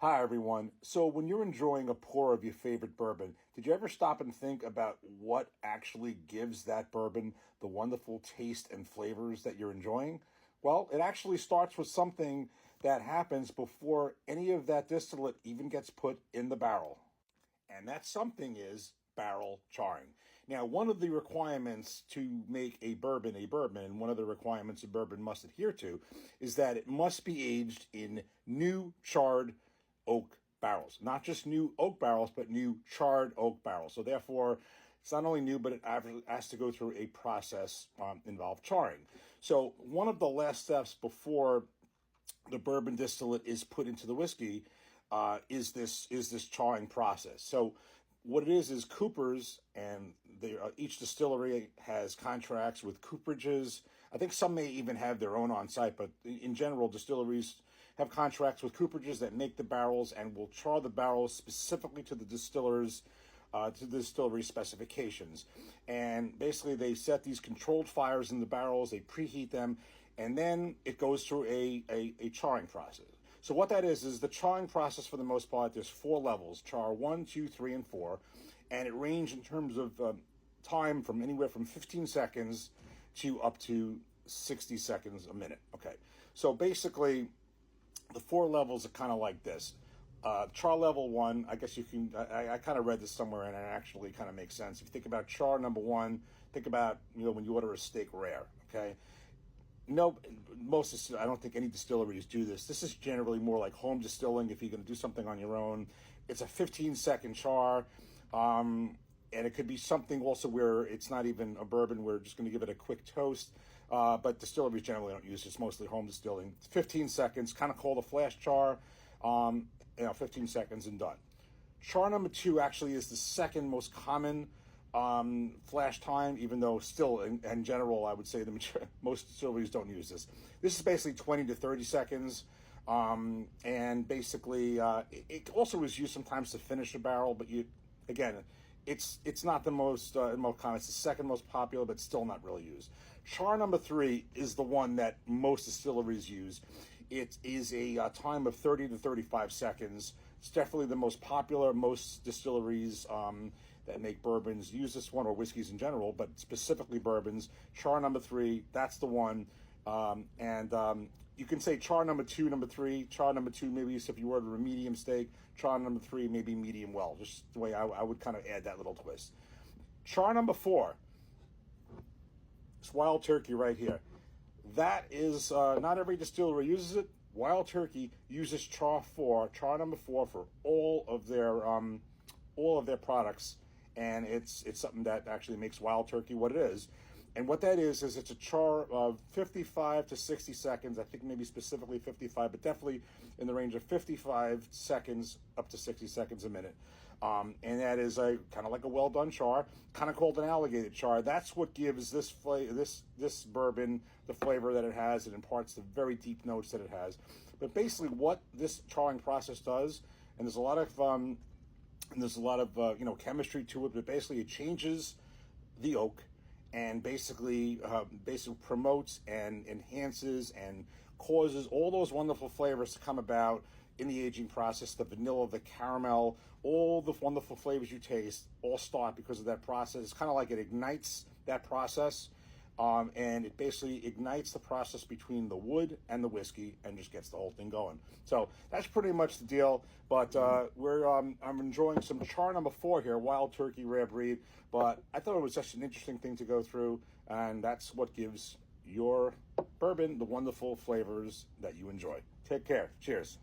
Hi, everyone. So, when you're enjoying a pour of your favorite bourbon, did you ever stop and think about what actually gives that bourbon the wonderful taste and flavors that you're enjoying? Well, it actually starts with something that happens before any of that distillate even gets put in the barrel. And that something is barrel charring. Now, one of the requirements to make a bourbon, and one of the requirements a bourbon must adhere to, is that it must be aged in new charred oak barrels. Not just new oak barrels, but new charred oak barrels. So therefore, it's not only new, but it has to go through a process involved charring. So one of the last steps before the bourbon distillate is put into the whiskey is this charring process. So what it is coopers, and each distillery has contracts with cooperages. I think some may even have their own on site, but in general, distilleries have contracts with cooperages that make the barrels and will char the barrels specifically to the distillery specifications. And basically, they set these controlled fires in the barrels, they preheat them, and then it goes through a charring process. So what that is the charring process. For the most part, there's four levels: char 1, 2, 3, and 4, and it ranges in terms of time from anywhere from 15 seconds to up to 60 seconds a minute. Okay, so basically, the four levels are kind of like this. Char level 1, I guess you can. I kind of read this somewhere, and it actually kind of makes sense. If you think about char number 1, think about when you order a steak rare. Okay, no, I don't think any distilleries do this. This is generally more like home distilling. If you're going to do something on your own, it's a 15-second char, and it could be something also where it's not even a bourbon. We're just going to give it a quick toast. But distilleries generally don't use it. It's mostly home distilling. It's 15 seconds, kind of called a flash char. 15 seconds and done. Char number 2 actually is the second most common flash time, even though still in general, I would say most distilleries don't use this. This is basically 20 to 30 seconds. And basically, it also is used sometimes to finish a barrel, but it's not the most common. It's the second most popular, but still not really used. Char number 3 is the one that most distilleries use. It is a time of 30 to 35 seconds. It's definitely the most popular. Most distilleries that make bourbons use this one, or whiskeys in general, but specifically bourbons. Char number 3, that's the one. You can say char number 2, number 3. Char number 2, maybe if you order a medium steak. Char number 3, maybe medium well. Just the way I would kind of add that little twist. Char number 4, it's Wild Turkey right here. That is, not every distillery uses it. Wild Turkey uses char number 4 for all of their products, and it's something that actually makes Wild Turkey what it is. And what that is it's a char of 55 to 60 seconds. I think maybe specifically 55, but definitely in the range of 55 seconds up to 60 seconds a minute. And that is a kind of like a well done char, kind of called an alligator char. That's what gives this bourbon the flavor that it has. It imparts the very deep notes that it has. But basically, what this charring process does, and there's a lot of chemistry to it, but basically it changes the oak, and basically promotes and enhances and causes all those wonderful flavors to come about in the aging process. The vanilla, the caramel, all the wonderful flavors you taste all start because of that process. It's kind of like it ignites that process, and it basically ignites the process between the wood and the whiskey and just gets the whole thing going. So that's pretty much the deal. But I'm enjoying some char number 4 here, Wild Turkey Rare Breed. But I thought it was such an interesting thing to go through, and that's what gives your bourbon the wonderful flavors that you enjoy. Take care. Cheers.